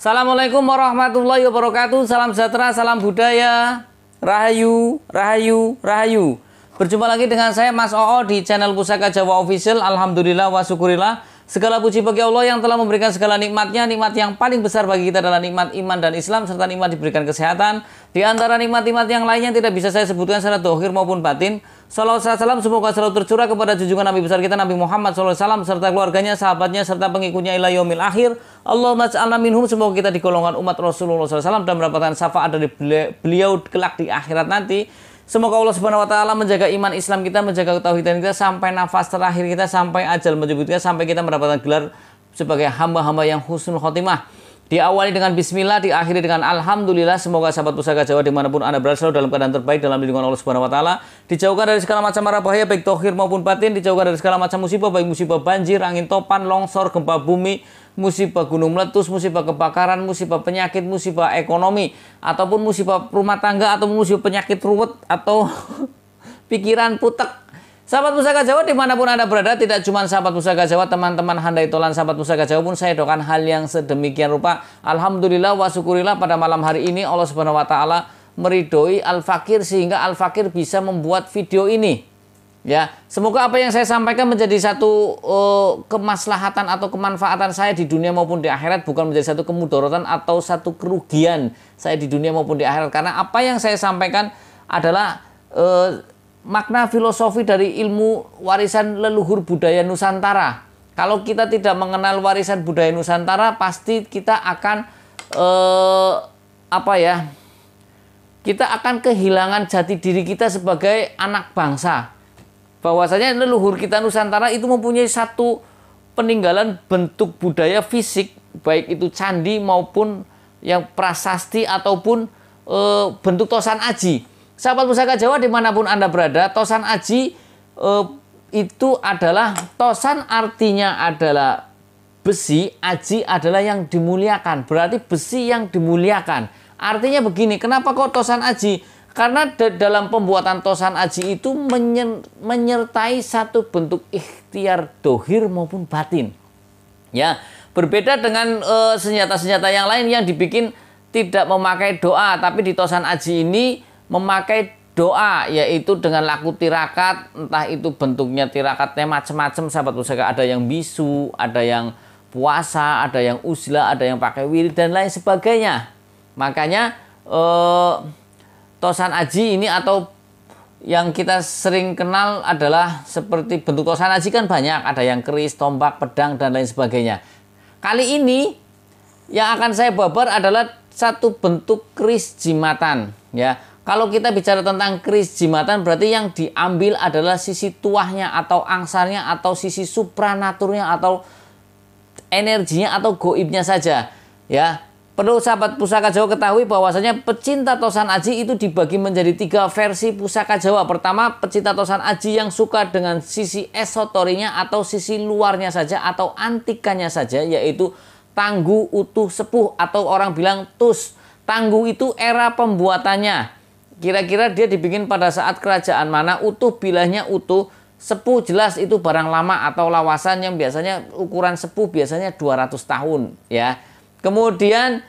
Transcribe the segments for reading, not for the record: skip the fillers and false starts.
Assalamualaikum warahmatullahi wabarakatuh. Salam sejahtera, salam budaya. Rahayu, rahayu, rahayu. Berjumpa lagi dengan saya Mas Oo di channel Pusaka Jawa Official. Alhamdulillah wa syukurillah. Segala puji bagi Allah yang telah memberikan segala nikmatnya. Nikmat yang paling besar bagi kita adalah nikmat iman dan Islam, serta nikmat diberikan kesehatan. Di antara nikmat-nikmat yang lainnya tidak bisa saya sebutkan secara dohir maupun batin. Salawat salam semoga selalu tercurah kepada junjungan Nabi besar kita Nabi Muhammad SAW serta keluarganya, sahabatnya, serta pengikutnya ila yaumil akhir. Allahumma ja'alna minhum, semoga kita di golongan umat Rasulullah SAW dan mendapatkan syafaat dari beliau kelak di akhirat nanti. Semoga Allah Subhanahu wa taala menjaga iman Islam kita, menjaga ketauhidan kita sampai nafas terakhir kita, sampai ajal menjemput kita, sampai kita mendapatkan gelar sebagai hamba-hamba yang husnul khotimah. Diawali dengan bismillah, diakhiri dengan alhamdulillah. Semoga sahabat Pusaka Jawa dimanapun Anda berada selalu dalam keadaan terbaik dalam lindungan Allah Subhanahu wa taala. Dijauhkan dari segala macam mara bahaya baik dohir maupun batin, dijauhkan dari segala macam musibah baik musibah banjir, angin topan, longsor, gempa bumi, musibah gunung meletus, musibah kebakaran, musibah penyakit, musibah ekonomi, ataupun musibah rumah tangga, atau musibah penyakit ruwet, atau pikiran putek. Sahabat Pusaka Jawa dimanapun Anda berada, tidak cuma sahabat Pusaka Jawa, teman-teman handai tolan sahabat Pusaka Jawa pun saya doakan hal yang sedemikian rupa. Alhamdulillah wa syukurillah, pada malam hari ini Allah Subhanahu wa taala meridhoi Al-Fakir sehingga Al-Fakir bisa membuat video ini. Ya, semoga apa yang saya sampaikan menjadi satu kemaslahatan atau kemanfaatan saya di dunia maupun di akhirat, bukan menjadi satu kemudorotan atau satu kerugian saya di dunia maupun di akhirat. Karena apa yang saya sampaikan adalah makna filosofi dari ilmu warisan leluhur budaya Nusantara. Kalau kita tidak mengenal warisan budaya Nusantara, pasti kita akan kita akan kehilangan jati diri kita sebagai anak bangsa. Bahwasanya leluhur kita Nusantara itu mempunyai satu peninggalan bentuk budaya fisik, baik itu candi maupun yang prasasti ataupun bentuk tosan aji. Sahabat Pusaka Jawa dimanapun Anda berada, tosan aji itu adalah, tosan artinya adalah besi, aji adalah yang dimuliakan, berarti besi yang dimuliakan. Artinya begini, kenapa kok tosan aji? Karena dalam pembuatan tosan aji itu menyertai satu bentuk ikhtiar dohir maupun batin. Ya, berbeda dengan senjata-senjata yang lain yang dibikin tidak memakai doa, tapi di tosan aji ini memakai doa, yaitu dengan laku tirakat. Entah itu bentuknya tirakatnya macam-macam sahabat Pusaka, ada yang bisu, ada yang puasa, ada yang uzlah, ada yang pakai wirid dan lain sebagainya. Makanya tosan aji ini atau yang kita sering kenal adalah seperti bentuk tosan aji kan banyak, ada yang keris, tombak, pedang dan lain sebagainya. Kali ini yang akan saya babar adalah satu bentuk keris jimatan, ya. Kalau kita bicara tentang keris jimatan, berarti yang diambil adalah sisi tuahnya atau angsarnya atau sisi supranaturnya atau energinya atau goibnya saja. Ya, perlu sahabat Pusaka Jawa ketahui bahwasanya pecinta tosan aji itu dibagi menjadi 3 versi Pusaka Jawa. Pertama, pecinta tosan aji yang suka dengan sisi esotorinya atau sisi luarnya saja atau antikannya saja, yaitu tangguh, utuh, sepuh, atau orang bilang tus. Tangguh itu era pembuatannya. Kira-kira dia dibikin pada saat kerajaan mana, utuh bilahnya utuh, sepuh jelas itu barang lama atau lawasan yang biasanya ukuran sepuh biasanya 200 tahun, ya. Kemudian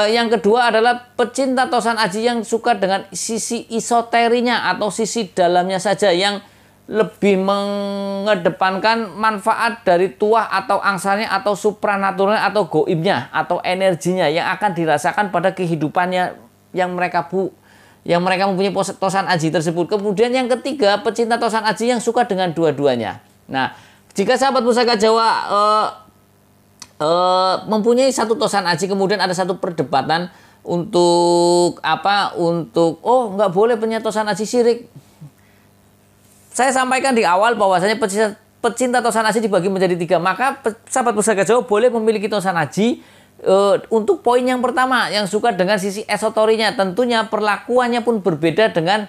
yang kedua adalah pecinta tosan aji yang suka dengan sisi esoterinya atau sisi dalamnya saja, yang lebih mengedepankan manfaat dari tuah atau angsarnya atau supranaturalnya atau goibnya atau energinya yang akan dirasakan pada kehidupannya yang mereka mempunyai tosan aji tersebut. Kemudian yang ketiga, pecinta tosan aji yang suka dengan dua-duanya. Nah, jika sahabat Pusaka Jawa mempunyai satu tosan aji, kemudian ada satu perdebatan untuk nggak boleh punya tosan aji syirik. Saya sampaikan di awal bahwasanya pecinta tosan aji dibagi menjadi 3. Maka sahabat Pusaka Jawa boleh memiliki tosan aji. Untuk poin yang pertama, yang suka dengan sisi esotorinya, tentunya perlakuannya pun berbeda dengan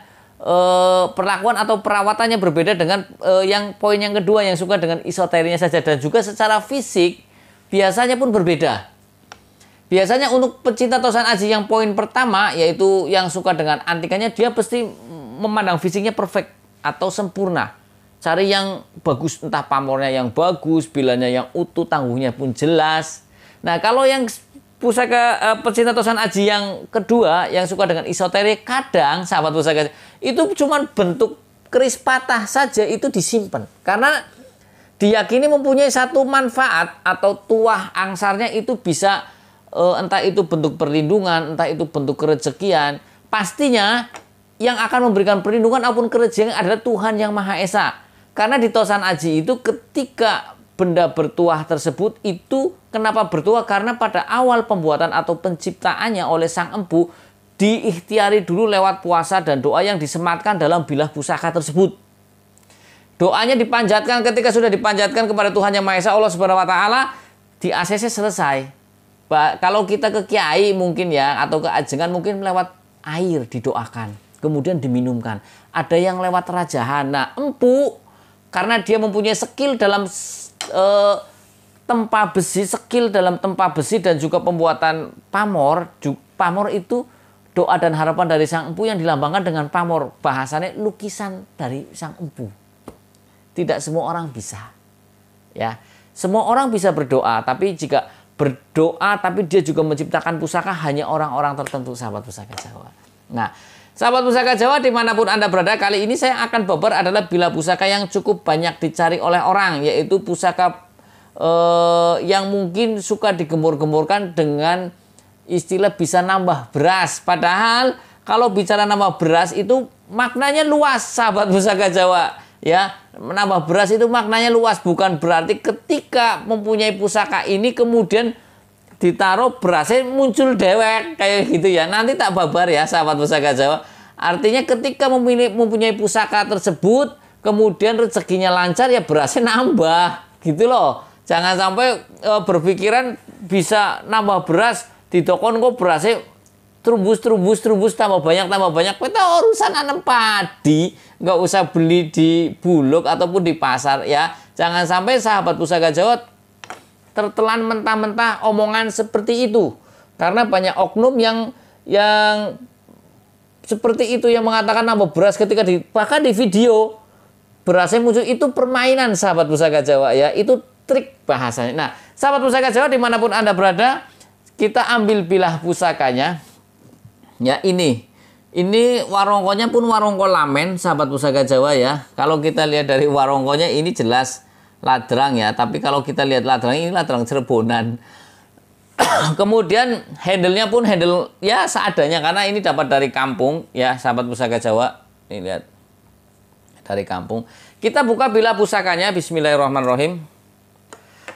perlakuan atau perawatannya berbeda dengan yang poin yang kedua yang suka dengan esoterinya saja, dan juga secara fisik biasanya pun berbeda. Biasanya untuk pecinta tosan aji yang poin pertama, yaitu yang suka dengan antikannya, dia pasti memandang fisiknya perfect atau sempurna. Cari yang bagus, entah pamornya yang bagus, bilanya yang utuh, tangguhnya pun jelas. Nah, kalau yang pecinta Tosan Aji yang kedua yang suka dengan esoterik, kadang sahabat pusaka itu cuma bentuk keris patah saja itu disimpan karena diyakini mempunyai satu manfaat atau tuah angsarnya itu bisa entah itu bentuk perlindungan, entah itu bentuk kerezekian. Pastinya yang akan memberikan perlindungan maupun kerezekian adalah Tuhan Yang Maha Esa. Karena di Tosan Aji itu ketika benda bertuah tersebut itu kenapa bertuah? Karena pada awal pembuatan atau penciptaannya oleh Sang Empu diikhtiari dulu lewat puasa dan doa yang disematkan dalam bilah pusaka tersebut. Doanya dipanjatkan, ketika sudah dipanjatkan kepada Tuhan Yang Maha Esa Allah Subhanahu wa taala, di ACC selesai. Kalau kita ke kiai mungkin ya atau ke ajengan mungkin lewat air didoakan, kemudian diminumkan. Ada yang lewat rajahan. Nah, empu karena dia mempunyai skill dalam tempa besi, skill dalam tempa besi dan juga pembuatan pamor. Pamor itu doa dan harapan dari Sang Empu yang dilambangkan dengan pamor. Bahasanya lukisan dari Sang Empu. Tidak semua orang bisa. Ya, semua orang bisa berdoa, tapi jika berdoa tapi dia juga menciptakan pusaka hanya orang-orang tertentu, sahabat pusaka Jawa. Nah, sahabat pusaka Jawa dimanapun Anda berada, kali ini saya akan babar adalah bilah pusaka yang cukup banyak dicari oleh orang, yaitu pusaka yang mungkin suka digembur-gemburkan dengan istilah bisa nambah beras. Padahal kalau bicara nambah beras itu maknanya luas, sahabat pusaka Jawa. Ya, menambah beras itu maknanya luas, bukan berarti ketika mempunyai pusaka ini kemudian ditaruh berasnya muncul dewek kayak gitu ya. Nanti tak babar ya sahabat pusaka Jawa. Artinya ketika mempunyai pusaka tersebut kemudian rezekinya lancar ya berasnya nambah gitu loh. Jangan sampai berpikiran bisa nambah beras di tokon kok berasnya terubus tambah banyak. Kita urusan nanam padi, nggak usah beli di bulog ataupun di pasar ya. Jangan sampai sahabat pusaka Jawa tertelan mentah-mentah omongan seperti itu. Karena banyak oknum yang seperti itu yang mengatakan nambah beras ketika bahkan di video berasnya muncul, itu permainan sahabat pusaka Jawa ya. Itu trik bahasanya. Nah, sahabat pusaka Jawa dimanapun Anda berada, kita ambil bilah pusakanya. Ya, ini warongkonya pun warongko lamen sahabat pusaka Jawa ya. Kalau kita lihat dari warongkonya ini jelas ladrang ya, tapi kalau kita lihat ladrang ini ladrang Cirebonan. Kemudian handle-nya pun handle ya seadanya karena ini dapat dari kampung ya sahabat pusaka Jawa. Ini lihat dari kampung. Kita buka bilah pusakanya, bismillahirrahmanirrahim.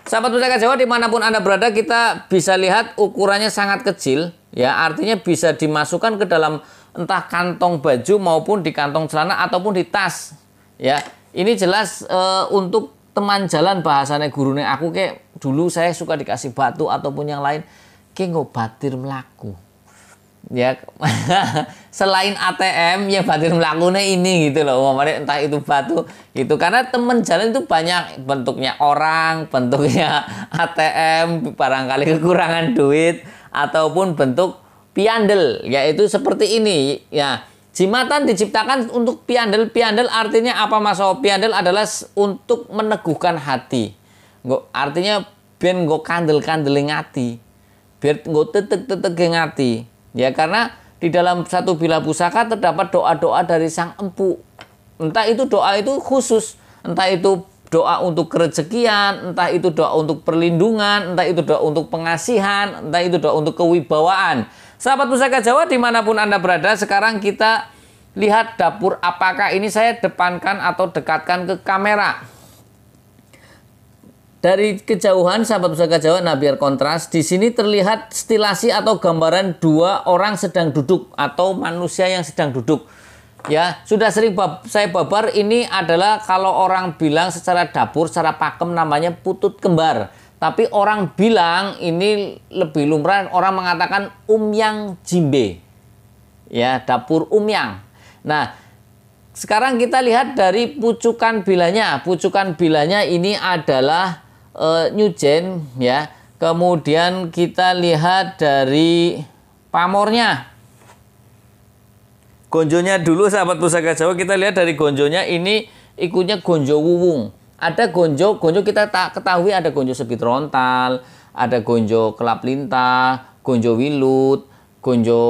Sahabat pusaka Jawa dimanapun Anda berada, kita bisa lihat ukurannya sangat kecil ya, artinya bisa dimasukkan ke dalam entah kantong baju maupun di kantong celana ataupun di tas ya. Ini jelas untuk teman jalan bahasanya gurune aku, kayak dulu saya suka dikasih batu ataupun yang lain kayak ngobatir melaku ya. Selain ATM ya batir melakunya ini gitu loh, entah itu batu gitu, karena teman jalan itu banyak bentuknya, orang bentuknya ATM, barangkali kekurangan duit ataupun bentuk piandel, yaitu seperti ini ya. Jimatan diciptakan untuk piandel. Piandel artinya apa Mas? Piandel adalah untuk meneguhkan hati. Artinya biar nggo kandel-kandeling hati, biar nggo tetek-tetek hati ya, karena di dalam satu bilah pusaka terdapat doa-doa dari Sang Empu. Entah itu doa itu khusus, entah itu doa untuk kerezekian, entah itu doa untuk perlindungan, entah itu doa untuk pengasihan, entah itu doa untuk kewibawaan. Sahabat pusaka Jawa dimanapun Anda berada, sekarang kita lihat dapur. Apakah ini saya depankan atau dekatkan ke kamera? Dari kejauhan sahabat pusaka Jawa, nah biar kontras, di sini terlihat stilasi atau gambaran dua orang sedang duduk atau manusia yang sedang duduk. Ya, sudah sering saya babar, ini adalah kalau orang bilang secara dapur, secara pakem namanya putut kembar. Tapi orang bilang ini lebih lumrah, orang mengatakan umyang jimbe. Ya, dapur umyang. Nah, sekarang kita lihat dari pucukan bilanya. Pucukan bilanya ini adalah nyujen ya. Kemudian kita lihat dari pamornya. Gonjonya dulu sahabat pusaka Jawa, kita lihat dari gonjonya ini ikutnya gonjo wuwung. Ada gonjo kita tak ketahui, ada gonjo sebit rontal, ada gonjo kelap lintah, gonjo wilut, gonjo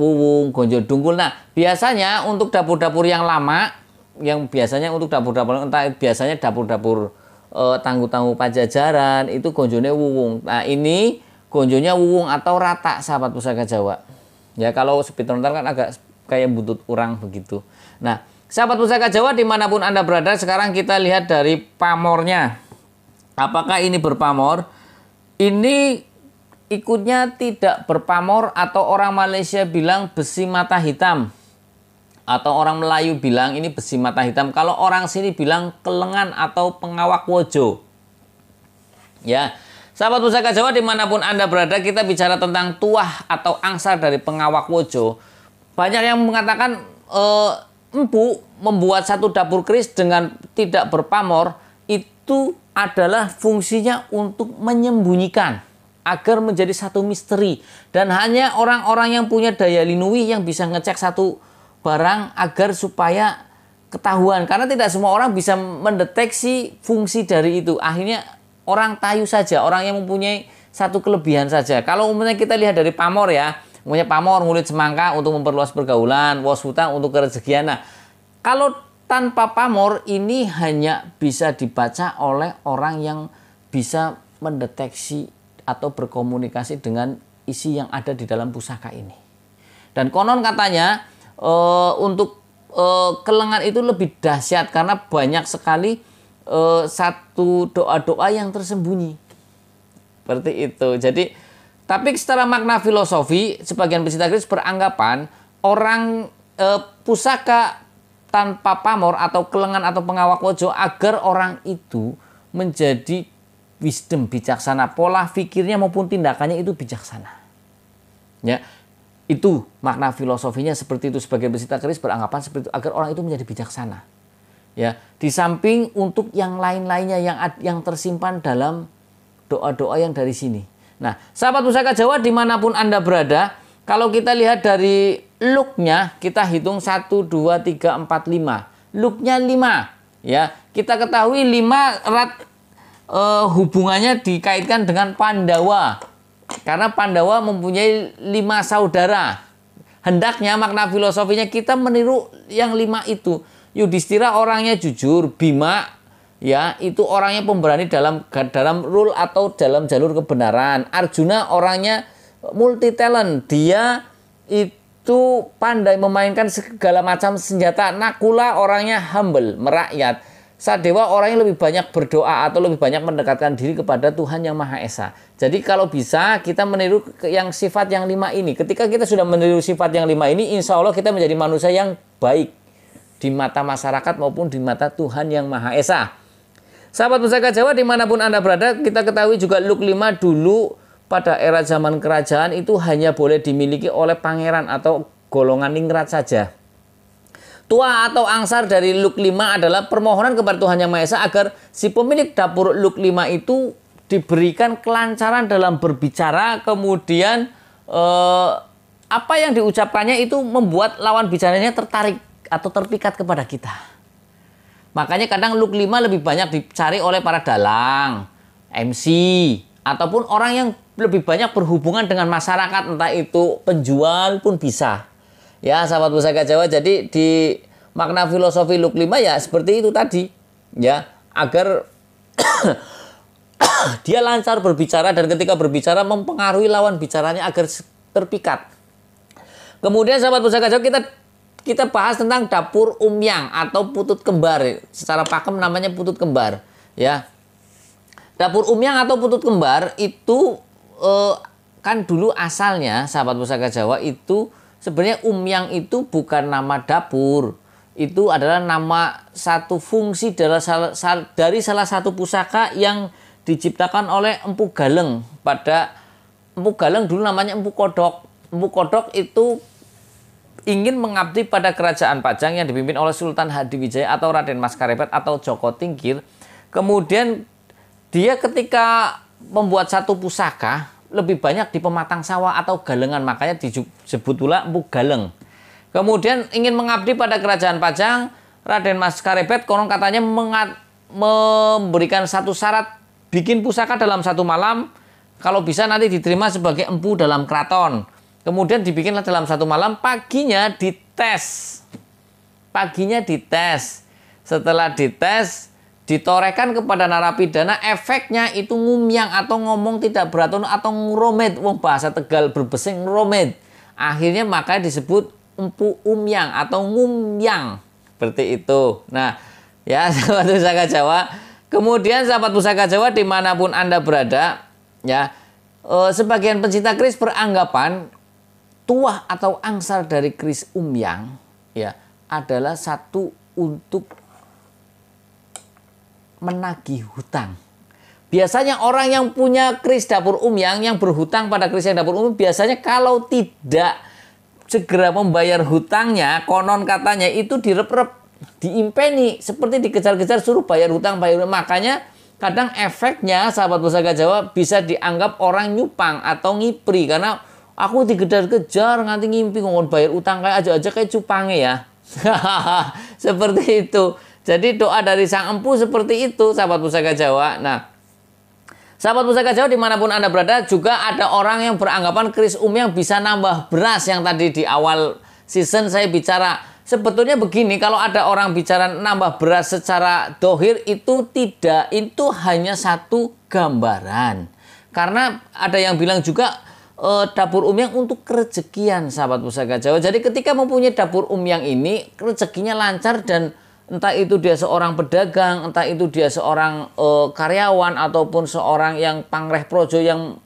wuwung, gonjo dungkul. Nah, biasanya untuk dapur-dapur yang lama, yang biasanya untuk dapur-dapur, entah biasanya dapur-dapur tangguh-tangguh Pajajaran, itu gonjonya wuwung. Nah, ini gonjonya wuwung atau rata, sahabat Pusaka Jawa. Ya, kalau speedrunner kan agak kayak butut urang begitu. Nah, sahabat Pusaka Jawa dimanapun Anda berada, sekarang kita lihat dari pamornya. Apakah ini berpamor? Ini ikutnya tidak berpamor, atau orang Malaysia bilang besi mata hitam, atau orang Melayu bilang ini besi mata hitam. Kalau orang sini bilang kelengan atau pengawak wojo. Ya, sahabat Pusaka Jawa dimanapun Anda berada, kita bicara tentang tuah atau angsar dari pengawak wojo. Banyak yang mengatakan empu membuat satu dapur keris dengan tidak berpamor itu adalah fungsinya untuk menyembunyikan agar menjadi satu misteri, dan hanya orang-orang yang punya daya linui yang bisa ngecek satu barang agar supaya ketahuan, karena tidak semua orang bisa mendeteksi fungsi dari itu. Akhirnya orang tayu saja, orang yang mempunyai satu kelebihan saja. Kalau umumnya kita lihat dari pamor ya, umumnya pamor ngulit semangka untuk memperluas pergaulan, wasfuta untuk kerezekian. Nah, kalau tanpa pamor ini hanya bisa dibaca oleh orang yang bisa mendeteksi atau berkomunikasi dengan isi yang ada di dalam pusaka ini. Dan konon katanya untuk kelengan itu lebih dahsyat karena banyak sekali satu doa-doa yang tersembunyi. Seperti itu. Jadi, tapi secara makna filosofi, sebagian pecinta keris beranggapan orang pusaka tanpa pamor atau kelengan atau pengawak wojo agar orang itu menjadi wisdom, bijaksana, pola pikirnya maupun tindakannya itu bijaksana. Ya, itu makna filosofinya seperti itu. Sebagian pecinta keris beranggapan seperti itu agar orang itu menjadi bijaksana. Ya, di samping untuk yang lain-lainnya yang tersimpan dalam doa-doa yang dari sini. Nah, sahabat Pusaka Jawa dimanapun Anda berada, kalau kita lihat dari looknya, kita hitung 1, 2, 3, 4, 5. Looknya 5. Ya, kita ketahui 5 erat hubungannya dikaitkan dengan Pandawa. Karena Pandawa mempunyai 5 saudara. Hendaknya makna filosofinya kita meniru yang 5 itu. Yudhistira orangnya jujur, Bima ya itu orangnya pemberani dalam rule atau dalam jalur kebenaran. Arjuna orangnya multi talent, dia itu pandai memainkan segala macam senjata. Nakula orangnya humble, merakyat. Sadewa orangnya lebih banyak berdoa atau lebih banyak mendekatkan diri kepada Tuhan Yang Maha Esa. Jadi kalau bisa kita meniru yang sifat yang 5 ini. Ketika kita sudah meniru sifat yang 5 ini, insya Allah kita menjadi manusia yang baik di mata masyarakat maupun di mata Tuhan Yang Maha Esa. Sahabat Pusaka Jawa dimanapun Anda berada, kita ketahui juga look 5 dulu pada era zaman kerajaan itu hanya boleh dimiliki oleh pangeran atau golongan ningrat saja. Tuah atau angsar dari look 5 adalah permohonan kepada Tuhan Yang Maha Esa agar si pemilik dapur look 5 itu diberikan kelancaran dalam berbicara, kemudian apa yang diucapkannya itu membuat lawan bicaranya tertarik atau terpikat kepada kita. Makanya kadang look 5 lebih banyak dicari oleh para dalang, MC, ataupun orang yang lebih banyak berhubungan dengan masyarakat, entah itu penjual pun bisa. Ya, sahabat Pusaka Jawa, jadi di makna filosofi look 5 ya seperti itu tadi. Ya, agar dia lancar berbicara dan ketika berbicara mempengaruhi lawan bicaranya agar terpikat. Kemudian sahabat Pusaka Jawa kita bahas tentang dapur umyang atau putut kembar. Secara pakem namanya putut kembar, ya. Dapur umyang atau putut kembar itu kan dulu asalnya sahabat Pusaka Jawa itu sebenarnya umyang itu bukan nama dapur. Itu adalah nama satu fungsi dari salah satu pusaka yang diciptakan oleh Empu Galeng. Pada Empu Galeng dulu namanya Empu Kodok. Empu Kodok itu ingin mengabdi pada kerajaan Pajang yang dipimpin oleh Sultan Hadiwijaya atau Raden Mas Karebet atau Joko Tingkir. Kemudian dia ketika membuat satu pusaka lebih banyak di pematang sawah atau galengan, makanya disebut pula Empu Galeng. Kemudian ingin mengabdi pada kerajaan Pajang, Raden Mas Karebet konon katanya memberikan satu syarat bikin pusaka dalam satu malam, kalau bisa nanti diterima sebagai empu dalam keraton. Kemudian dibikinlah dalam satu malam, paginya dites. Paginya dites. Setelah dites, ditorehkan kepada narapidana, efeknya itu ngumyang atau ngomong tidak beratur atau nguromed. Wong bahasa Tegal berbesing nguromed. Akhirnya makanya disebut empu umyang atau ngumyang. Seperti itu. Nah, ya sahabat Pusaka Jawa. Kemudian sahabat Pusaka Jawa dimanapun Anda berada, ya, sebagian pencinta keris beranggapan tuah atau angsal dari keris umyang, ya, adalah satu untuk menagih hutang. Biasanya orang yang punya keris dapur umyang, yang berhutang pada keris yang dapur umyang, biasanya kalau tidak segera membayar hutangnya, konon katanya itu direp-rep, diimpeni, seperti dikejar-kejar suruh bayar hutang. Makanya kadang efeknya sahabat Pusaka Jawa bisa dianggap orang nyupang atau ngipri, karena aku dikejar-kejar nganti ngimpi ngomong bayar utang kayak aja kayak cupange ya. Seperti itu. Jadi doa dari sang empu seperti itu sahabat Pusaka Jawa. Nah, sahabat Pusaka Jawa dimanapun Anda berada, juga ada orang yang beranggapan keris umyang bisa nambah beras. Yang tadi di awal season saya bicara. Sebetulnya begini, kalau ada orang bicara nambah beras secara dohir, itu tidak, itu hanya satu gambaran. Karena ada yang bilang juga dapur umyang untuk kerejekian sahabat Pusaka Jawa. Jadi ketika mempunyai dapur umyang ini, rezekinya lancar, dan entah itu dia seorang pedagang, entah itu dia seorang karyawan, ataupun seorang yang pangreh projo, yang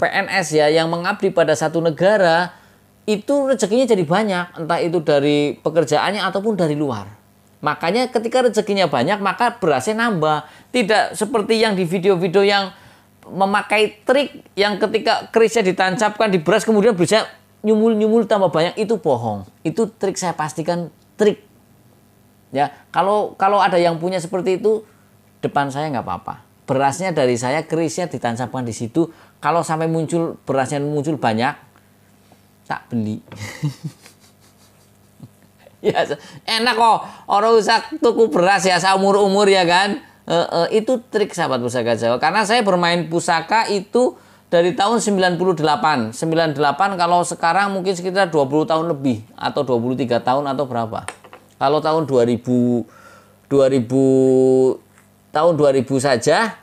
PNS ya, yang mengabdi pada satu negara, itu rezekinya jadi banyak, entah itu dari pekerjaannya ataupun dari luar. Makanya ketika rezekinya banyak, maka berasnya nambah. Tidak seperti yang di video-video yang memakai trik, yang ketika kerisnya ditancapkan di beras, kemudian bisa nyumul-nyumul tambah banyak. Itu bohong. Itu trik, saya pastikan trik. Ya, kalau ada yang punya seperti itu, depan saya nggak apa-apa. Berasnya dari saya, kerisnya ditancapkan di situ. Kalau sampai muncul, berasnya muncul banyak, tak beli. Ya, enak kok, orang usah tuku beras ya seumur-umur ya kan. Itu trik sahabat Pusaka Jawa. Karena saya bermain pusaka itu dari tahun 98. 98 kalau sekarang mungkin sekitar 20 tahun lebih, atau 23 tahun atau berapa. Kalau tahun 2000 tahun 2000 saja,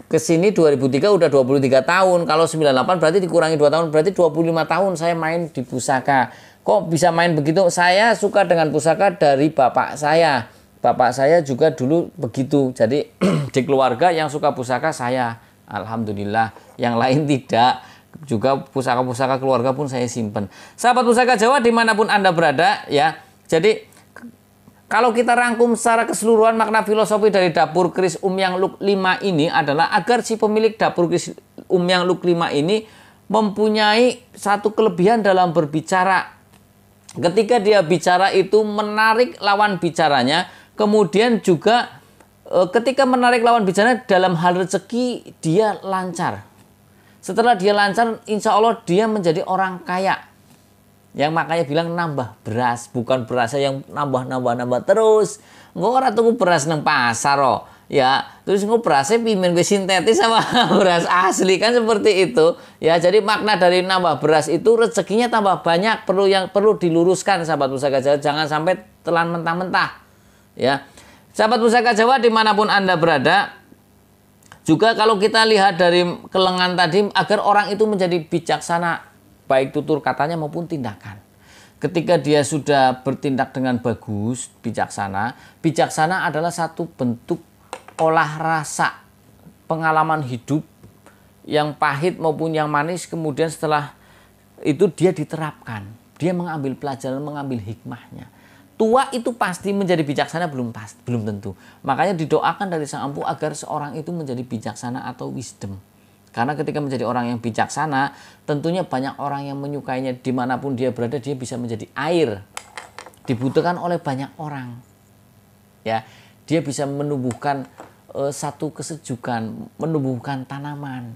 ke sini 2003 udah 23 tahun. Kalau 98 berarti dikurangi 2 tahun, berarti 25 tahun saya main di pusaka. Kok bisa main begitu? Saya suka dengan pusaka dari bapak saya. Bapak saya juga dulu begitu. Jadi di keluarga yang suka pusaka saya, alhamdulillah. Yang lain tidak. Juga pusaka-pusaka keluarga pun saya simpen. Sahabat Pusaka Jawa dimanapun Anda berada, ya. Jadi kalau kita rangkum secara keseluruhan, makna filosofi dari dapur keris umyang luk 5 ini adalah agar si pemilik dapur keris umyang luk 5 ini mempunyai satu kelebihan dalam berbicara. Ketika dia bicara itu menarik lawan bicaranya, kemudian juga ketika menarik lawan bicara dalam hal rezeki dia lancar. Setelah dia lancar, insya Allah dia menjadi orang kaya. Yang makanya bilang nambah beras, bukan berasnya yang nambah terus. Engko ora tuku beras nang pasar kok. Ya, terus engko berasnya pimen gue sintetis sama beras asli, kan seperti itu. Ya, jadi makna dari nambah beras itu rezekinya tambah banyak, perlu diluruskan sahabat Pusaka Jawa, jangan sampai telan mentah-mentah. Ya. Sahabat Pusaka Jawa dimanapun Anda berada, juga kalau kita lihat dari kelengan tadi, agar orang itu menjadi bijaksana, baik tutur katanya maupun tindakan. Ketika dia sudah bertindak dengan bagus, bijaksana. Bijaksana adalah satu bentuk olah rasa, pengalaman hidup yang pahit maupun yang manis, kemudian setelah itu dia diterapkan. Dia mengambil pelajaran, mengambil hikmahnya. Tua itu pasti menjadi bijaksana belum tentu. Makanya didoakan dari sang empu agar seorang itu menjadi bijaksana atau wisdom. Karena ketika menjadi orang yang bijaksana, tentunya banyak orang yang menyukainya. Dimanapun dia berada, dia bisa menjadi air. Dibutuhkan oleh banyak orang. Ya, dia bisa menumbuhkan satu kesejukan, menumbuhkan tanaman.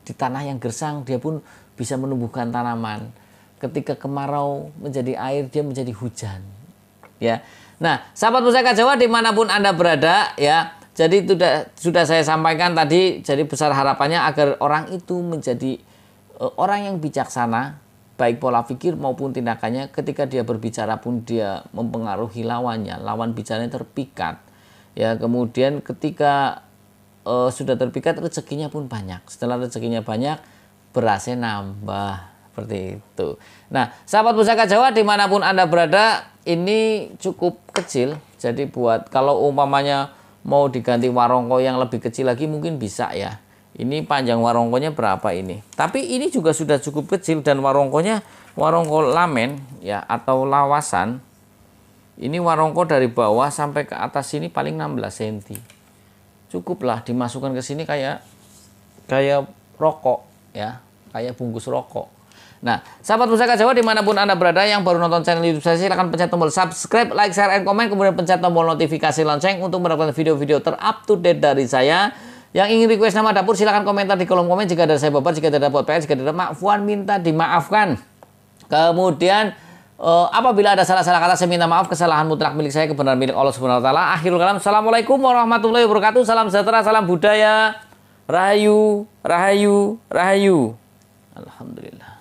Di tanah yang gersang, dia pun bisa menumbuhkan tanaman. Ketika kemarau menjadi air, dia menjadi hujan. Ya, nah, sahabat Pusaka Jawa dimanapun Anda berada, ya. Jadi sudah saya sampaikan tadi, jadi besar harapannya agar orang itu menjadi orang yang bijaksana, baik pola pikir maupun tindakannya. Ketika dia berbicara pun dia mempengaruhi lawannya, lawan bicaranya terpikat. Ya, kemudian ketika sudah terpikat, rezekinya pun banyak. Setelah rezekinya banyak, berasnya nambah. Seperti itu. Nah, sahabat Pusaka Jawa dimanapun Anda berada, ini cukup kecil. Jadi buat kalau umpamanya mau diganti warongko yang lebih kecil lagi mungkin bisa ya. Ini panjang warongkonya berapa ini? Tapi ini juga sudah cukup kecil dan warongkonya warongko lamen ya atau lawasan. Ini warongko dari bawah sampai ke atas sini paling 16 cm. Cukuplah dimasukkan ke sini kayak rokok ya, kayak bungkus rokok. Nah, sahabat Pusaka Jawa dimanapun Anda berada yang baru nonton channel YouTube saya, silahkan pencet tombol subscribe, like, share, and komen, kemudian pencet tombol notifikasi lonceng untuk mendapatkan video-video terup to date dari saya. Yang ingin request nama dapur silahkan komentar di kolom komen. Jika ada saya baper, jika ada buat PS, jika ada maafwan minta dimaafkan. Kemudian apabila ada salah-salah kata saya minta maaf, kesalahan mutlak milik saya, kebenaran milik Allah Subhanahu wa taala. Akhirul kalam, assalamualaikum warahmatullahi wabarakatuh. Salam sejahtera, salam budaya. Rahayu, rahayu, rahayu. Alhamdulillah.